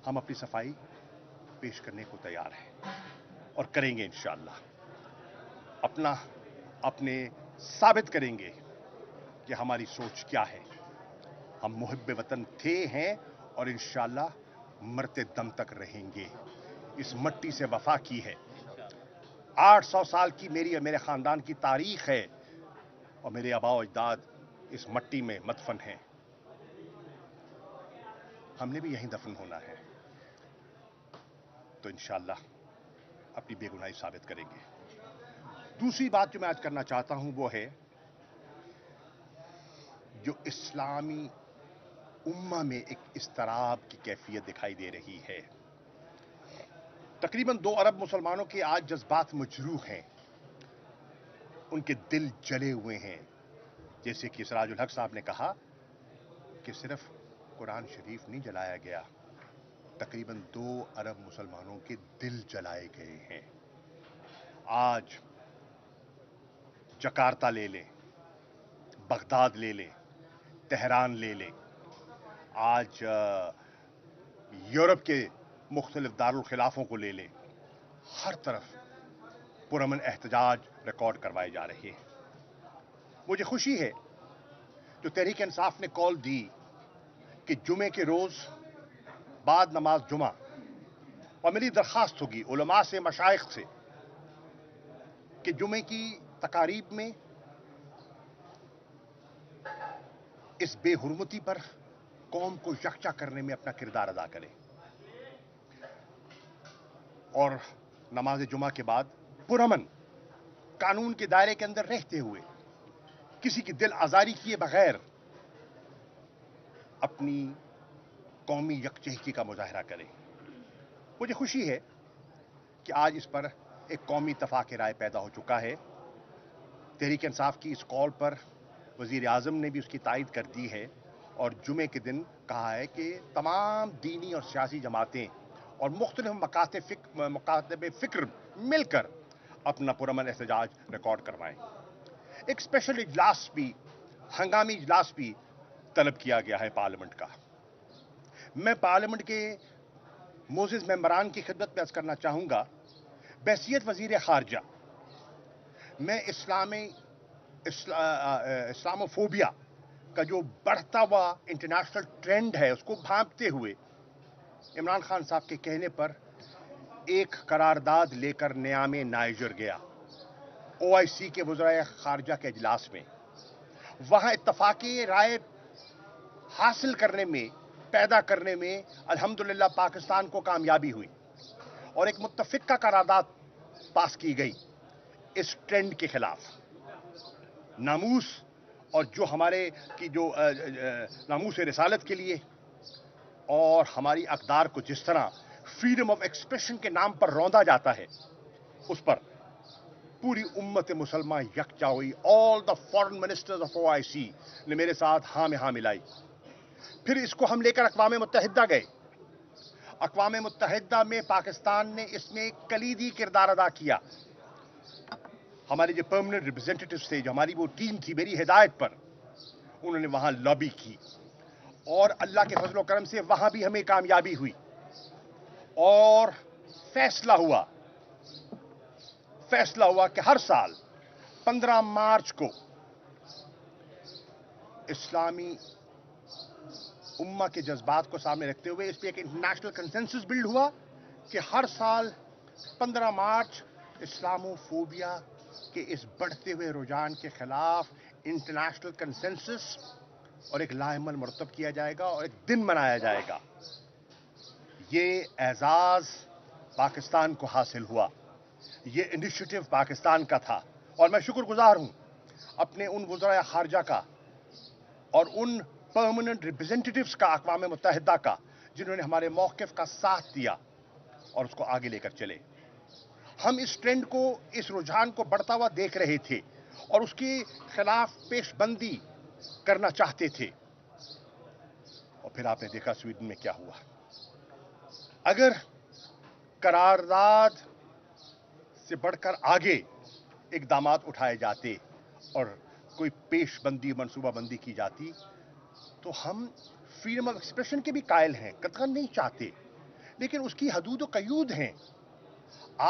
हम अपनी सफाई पेश करने को तैयार हैं और करेंगे इंशाअल्लाह। अपने साबित करेंगे कि हमारी सोच क्या है। हम मुहिब्बे वतन थे, हैं और इंशाअल्लाह मरते दम तक रहेंगे। इस मट्टी से वफा की है। 800 साल की मेरी और मेरे खानदान की तारीख है और मेरे आबा अजदाद इस मट्टी में मदफन हैं। हमने भी यहीं दफन होना है, तो इंशाअल्लाह अपनी बेगुनाही साबित करेंगे। दूसरी बात जो मैं आज करना चाहता हूं वो है जो इस्लामी उम्मा में एक इस्तराब की कैफियत दिखाई दे रही है। तकरीबन 2 अरब मुसलमानों के आज जज्बात मजरूह हैं, उनके दिल जले हुए हैं। जैसे कि सिराजुल हक साहब ने कहा कि सिर्फ कुरान शरीफ नहीं जलाया गया, तकरीबन 2 अरब मुसलमानों के दिल जलाए गए हैं। आज जकार्ता ले लें, बगदाद ले लें, तेहरान ले लें, आज यूरोप के मुख्तलिफ दारुल खिलाफों को ले लें, हर तरफ पुरअमन एहतजाज रिकॉर्ड करवाए जा रहे हैं। मुझे खुशी है जो तहरीक इंसाफ ने कॉल दी कि जुमे के रोज बाद नमाज जुमा, और मेरी दरखास्त होगी उलमा से, मशाइख से, कि जुमे की तकारीब में इस बेहुरमती पर कौम को यकजा करने में अपना किरदार अदा करें और नमाज जुमा के बाद पुरअमन कानून के दायरे के अंदर रहते हुए किसी की दिल आजारी किए बगैर अपनी कौमी यकजहती का मुजाहरा करें। मुझे खुशी है कि आज इस पर एक कौमी इत्तफाक राय पैदा हो चुका है। तहरीक इंसाफ की इस कॉल पर वजीर आजम ने भी उसकी तायद कर दी है और जुमे के दिन कहा है कि तमाम दीनी और सियासी जमातें और मुख्तलिफ मकातब फिक्र मिलकर अपना पुरअमन एहतजाज रिकॉर्ड करवाएं। एक स्पेशल इजलास भी, हंगामी इजलास भी तलब किया गया है पार्लियामेंट का। मैं पार्लियामेंट के मोअज़्ज़िज़ मेंबरान की खिदमत में अर्ज करना चाहूंगा, बहैसियत वजीर खारजा मैं इस्लामोफोबिया का जो बढ़ता हुआ इंटरनेशनल ट्रेंड है उसको भांपते हुए इमरान खान साहब के कहने पर एक करारदाद लेकर नियाम नाइजर गया OIC के वज़राए खारजा के इजलास में। वहां इत्तफाकी राय हासिल करने में, पैदा करने में अल्हम्दुलिल्लाह पाकिस्तान को कामयाबी हुई और एक मुत्तफिका करारदाद पास की गई इस ट्रेंड के खिलाफ। नामूस और जो हमारे की जो नामूस रिसालत के लिए और हमारी अक़दार को जिस तरह फ्रीडम ऑफ एक्सप्रेशन के नाम पर रौंदा जाता है, उस पर पूरी उम्मत मुसलमान यकजा हुई। All the foreign ministers of OIC ने मेरे साथ हाँ में हाँ मिलाई। फिर इसको हम लेकर अक़वाम मुत्तहिदा गए। अक़वाम मुत्तहिदा में पाकिस्तान ने इसमें कलीदी किरदार अदा किया। हमारे जो परमानेंट रिप्रेजेंटेटिव्स थे, जो हमारी वो टीम थी, मेरी हिदायत पर उन्होंने वहां लॉबी की और अल्लाह के फजल करम से वहां भी हमें कामयाबी हुई और फैसला हुआ कि हर साल 15 मार्च को इस्लामी उम्मा के जज्बात को सामने रखते हुए इस पर एक इंटरनेशनल कंसेंसस बिल्ड हुआ कि हर साल 15 मार्च इस्लामोफोबिया के इस बढ़ते हुए रुझान के खिलाफ इंटरनेशनल कंसेंसस और एक लाएमल मुरतब किया जाएगा और एक दिन मनाया जाएगा। ये एजाज पाकिस्तान को हासिल हुआ, ये इनिशिएटिव पाकिस्तान का था और मैं शुक्रगुजार हूं अपने उन वज़राए खारजा का और उन परमानेंट रिप्रेजेंटेटिव्स का अक़वाम मुत्तहिदा का जिन्होंने हमारे मौक़िफ़ का साथ दिया और उसको आगे लेकर चले। हम इस ट्रेंड को, इस रुझान को बढ़ता हुआ देख रहे थे और उसके खिलाफ पेशबंदी करना चाहते थे और फिर आपने देखा स्वीडन में क्या हुआ। अगर करारदाद से बढ़कर आगे इक़दामात उठाए जाते और कोई पेशबंदी, मनसूबाबंदी की जाती तो हम फ्रीडम ऑफ एक्सप्रेशन के भी कायल हैं, कतई नहीं चाहते, لیکن اس کی حدود و قیود ہیں.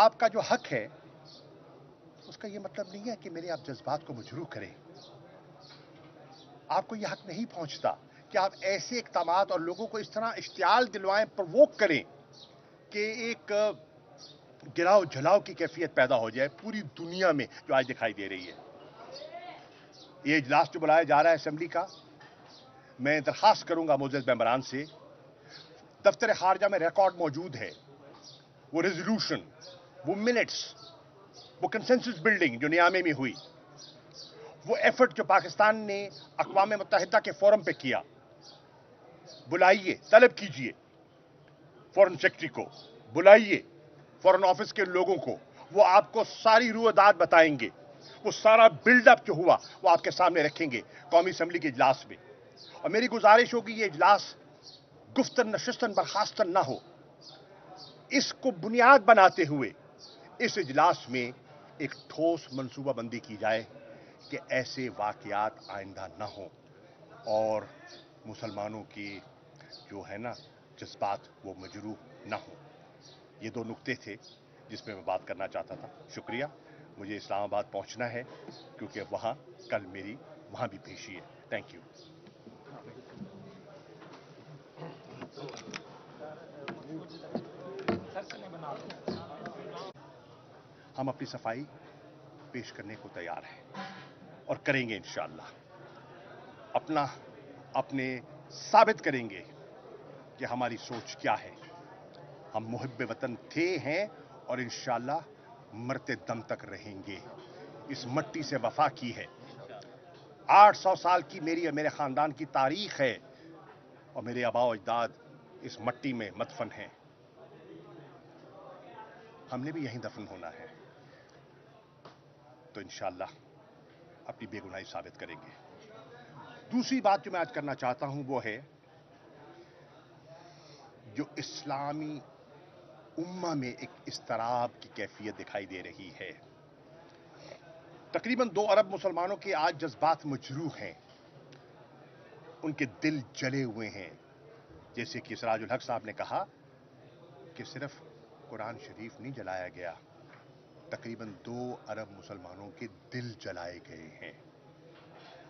آپ کا جو حق ہے اس کا یہ مطلب نہیں ہے کہ میرے آپ جذبات کو مجروح کریں. آپ کو یہ حق نہیں پہنچتا کہ آپ ایسے اقدامات اور لوگوں کو اس طرح اشتعال دلوائیں، پرووک کریں کہ ایک گراؤ جھلاؤ کی کیفیت پیدا ہو جائے پوری دنیا میں جو آج دکھائی دے رہی ہے. یہ اجلاس جو بلایا جا رہا ہے اسمبلی کا، میں درخواست کروں گا معزز ممبران سے، دفتر خارجہ میں ریکارڈ موجود ہے، وہ ریزولوشن، وہ منٹس، وہ کنسنسس بلڈنگ جو نیامے میں ہوئی، وہ ایفرٹ جو پاکستان نے اقوام متحدہ کے فورم پہ کیا، بلائیے، طلب کیجئے فورن سیکرٹری کو، بلائیے فورن آفس کے لوگوں کو، وہ آپ کو ساری رویداد بتائیں گے. وہ سارا بلڈ اپ جو ہوا وہ آپ کے سامنے رکھیں گے قومی اسمبلی کے اجلاس میں. اور میری گزارش ہوگی یہ اجلاس گفتن نشستن برخاستن نہ ہو. اس کو بنیاد بناتے ہوئے اس اجلاس میں ایک ٹھوس منصوبہ بندی کی جائے کہ ایسے واقعات آئندہ نہ ہوں اور مسلمانوں کی جو ہے نا جذبات وہ مجروح نہ ہوں. یہ دو نکتے تھے جس میں بات کرنا چاہتا تھا. شکریہ. مجھے اسلام آباد پہنچنا ہے کیونکہ وہاں کل میری وہاں بھی پیشی ہے. Thank you. ہم اپنی صفائی پیش کرنے کو تیار ہیں اور کریں گے انشاءاللہ. اپنے ثابت کریں گے کہ ہماری سوچ کیا ہے. ہم محب وطن تھے ہیں اور انشاءاللہ مرتے دم تک رہیں گے. اس مٹی سے وفا کی ہے. 800 سال کی میری اور میرے خاندان کی تاریخ ہے اور میرے آباء و اجداد اس مٹی میں مدفن ہیں. ہم نے بھی یہیں دفن ہونا ہے تو انشاءاللہ اپنی بے گناہی ثابت کریں گے. دوسری بات جو میں آج کرنا چاہتا ہوں وہ ہے جو اسلامی امہ میں ایک اضطراب کی کیفیت دکھائی دے رہی ہے. تقریباً 2 ارب مسلمانوں کے آج جذبات مجروح ہیں، ان کے دل جلے ہوئے ہیں. جیسے کہ سراج الحق صاحب نے کہا کہ صرف قرآن شریف نہیں جلایا گیا، تقریباً 2 ارب مسلمانوں کے دل جلائے گئے ہیں.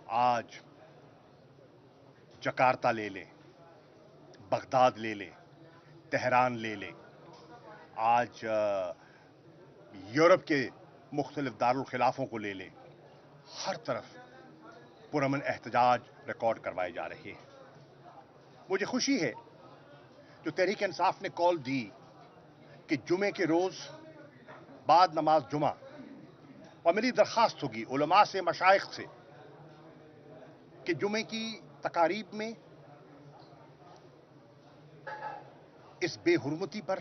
آج جکارتہ لے لیں، بغداد لے لیں، تہران لے لیں، آج یورپ کے مختلف دارالخلافوں کو لے لیں، ہر طرف پرامن احتجاج ریکارڈ کروائے جا رہے ہیں. مجھے خوشی ہے جو تحریک انصاف نے کال دی کہ جمعے کے روز بعد نماز جمعہ، اور میری درخواست ہوگی علماء سے، مشائخ سے، کہ جمعے کی تقاریب میں اس بے حرمتی پر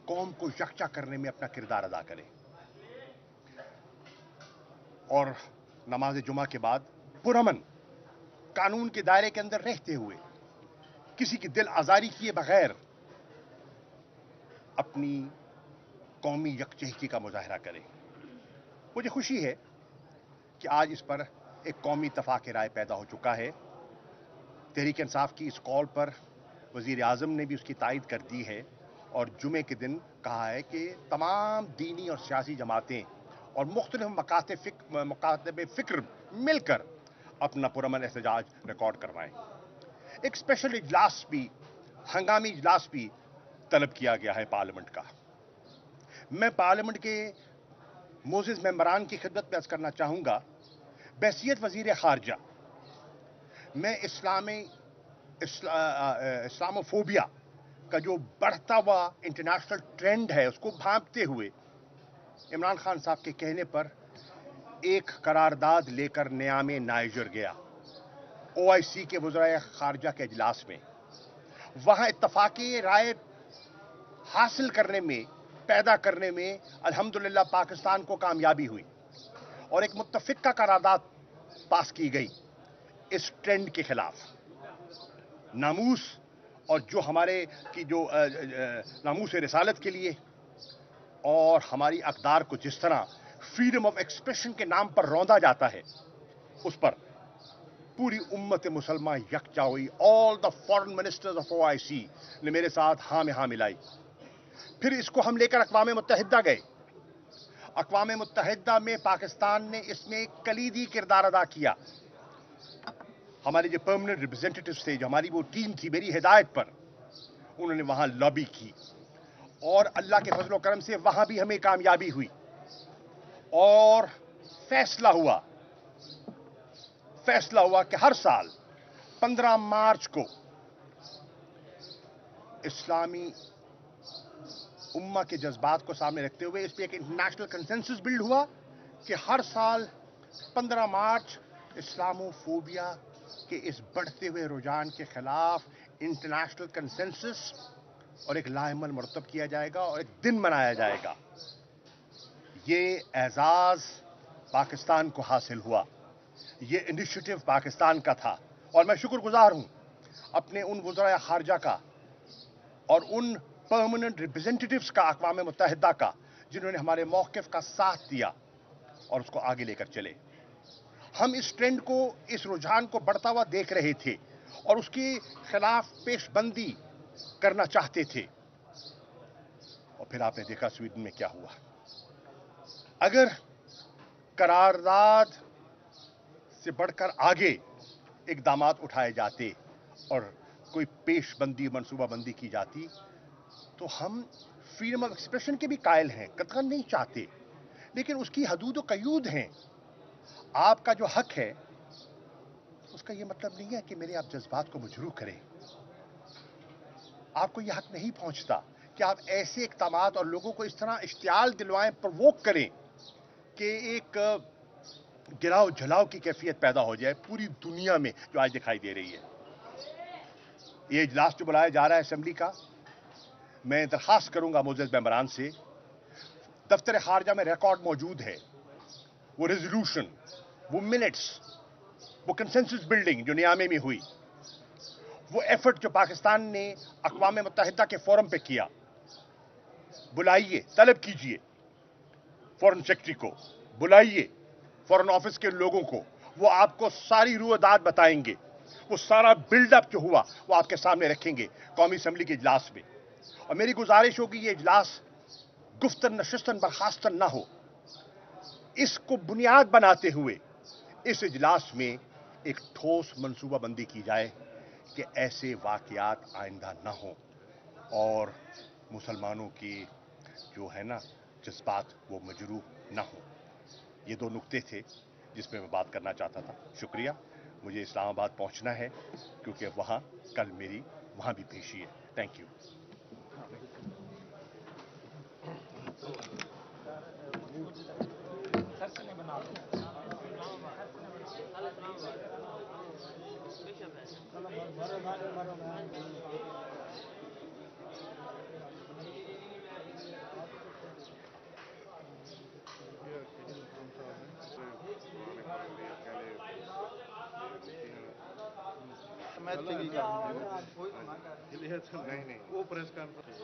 قوم کو یکجا کرنے میں اپنا کردار ادا کریں اور نماز جمعہ کے بعد پرامن قانون کے دائرے کے اندر رہتے ہوئے کسی کی دل آزاری کیے بغیر اپنی قومی یکجہتی کا مظاہرہ کریں. مجھے خوشی ہے کہ آج اس پر ایک قومی اتفاق رائے پیدا ہو چکا ہے. تحریک انصاف کی اس کال پر وزیر اعظم نے بھی اس کی تائید کر دی ہے اور جمعے کے دن کہا ہے کہ تمام دینی اور سیاسی جماعتیں اور مختلف مکاتب فکر مل کر اپنا پرامن احتجاج ریکارڈ کروائیں. ایک اسپیشل اجلاس بھی، ہنگامی اجلاس بھی طلب کیا گیا ہے پارلیمنٹ کا. میں پارلیمنٹ کے معزز ممبران کی خدمت میں عرض کرنا چاہوں گا، بحیثیت وزیر خارجہ میں اسلاموفوبیا کا جو بڑھتا ہوا انٹرنیشنل ٹرینڈ ہے اس کو بھانپتے ہوئے عمران خان صاحب کے کہنے پر ایک قرارداد لے کر نیام نائجر گیا OIC کے وزرائے خارجہ کے اجلاس میں. وہاں اتفاقی رائے حاصل کرنے میں، پیدا کرنے میں الحمدللہ پاکستان کو کامیابی ہوئی اور ایک متفقہ قرارداد پاس کی گئی اس ٹرینڈ کے خلاف. ناموس اور جو ہمارے کی جو ناموس رسالت کے لیے اور ہماری اقدار کو جس طرح فریڈم آف ایکسپریشن کے نام پر روندا جاتا ہے، اس پر पूरी उम्मत मुसलमान यकजा हुई. All the foreign ministers of OIC ने मेरे साथ हाँ में हाँ मिलाई. फिर इसको हम लेकर अक़वाम मुत्तहिदा गए. अक़वाम मुत्तहिदा में पाकिस्तान ने इसमें कलीदी किरदार अदा किया. हमारे जो परमानेंट रिप्रेजेंटेटिव्स थे, जो हमारी वो टीम थी, मेरी हिदायत पर उन्होंने वहां लॉबी की और अल्लाह के फजल करम से वहां भी हमें कामयाबी हुई और फैसला हुआ कि हर साल 15 मार्च को इस्लामी उम्मा के जज्बात को सामने रखते हुए इस पर एक इंटरनेशनल कंसेंसस बिल्ड हुआ कि हर साल 15 मार्च इस्लामोफोबिया के इस बढ़ते हुए रुझान के खिलाफ इंटरनेशनल कंसेंसस और एक लाएमल मुरतब किया जाएगा और एक दिन मनाया जाएगा. ये एजाज पाकिस्तान को हासिल हुआ. ये इनिशिएटिव पाकिस्तान का था और मैं शुक्रगुजार हूं अपने उन वज़राए खारजा का और उन परमानेंट रिप्रेजेंटेटिव्स का अक़वाम मुत्तहिदा का जिन्होंने हमारे मौक़िफ़ का साथ दिया और उसको आगे लेकर चले. हम इस ट्रेंड को, इस रुझान को बढ़ता हुआ देख रहे थे और उसके खिलाफ पेशबंदी करना चाहते थे. और फिर आपने देखा स्वीडन में क्या हुआ. अगर करारदाद से बढ़कर आगे इक़दामात उठाए जाते और कोई पेशबंदी, मनसूबाबंदी की जाती तो हम फ्रीडम ऑफ एक्सप्रेशन के भी कायल हैं, कतई नहीं चाहते, लेकिन उसकी हदूद व क़यूद हैं. आपका जो हक है उसका ये मतलब नहीं है कि मेरे आप जज्बात को मजरूह करें. आपको यह हक नहीं पहुंचता कि आप ऐसे इक़दामात और लोगों को इस तरह इश्तियाल दिलवाएं, प्रवोक करें कि एक गिराव झलाव की कैफियत पैदा हो जाए पूरी दुनिया में जो आज दिखाई दे रही है. ये इजलास जो बुलाया जा रहा है असेंबली का, मैं दरखास्त करूंगा मोअज़्ज़ज़ मेंबरान से, दफ्तर खारजा में रिकॉर्ड मौजूद है, वो रेजोल्यूशन, वो मिनट्स, वो कंसेंसस बिल्डिंग जो नियामे में हुई, वो एफर्ट जो पाकिस्तान ने अक़वाम मुत्तहिदा के फोरम पे किया. बुलाइए, तलब कीजिए फॉरेन सेक्रेटरी को, बुलाइए फॉरेन ऑफिस के लोगों को, वो आपको सारी रूह-ए-दाद बताएंगे. वो सारा बिल्डअप जो हुआ वो आपके सामने रखेंगे कौमी असेंबली के इजलास में. और मेरी गुजारिश होगी ये इजलास गुफ्तन नशिस्तन बर्खास्तन ना हो. इसको बुनियाद बनाते हुए इस इजलास में एक ठोस मनसूबाबंदी की जाए कि ऐसे वाक़यात आइंदा ना हो और मुसलमानों की जो है ना जज्बात वो मजरूह ना हो. ये दो नुक्ते थे जिसमें मैं बात करना चाहता था. शुक्रिया. मुझे इस्लामाबाद पहुंचना है क्योंकि वहां कल मेरी वहां भी पेशी है. Thank you. मैच नहीं नहीं वो प्रेस कॉन्फ्रेंस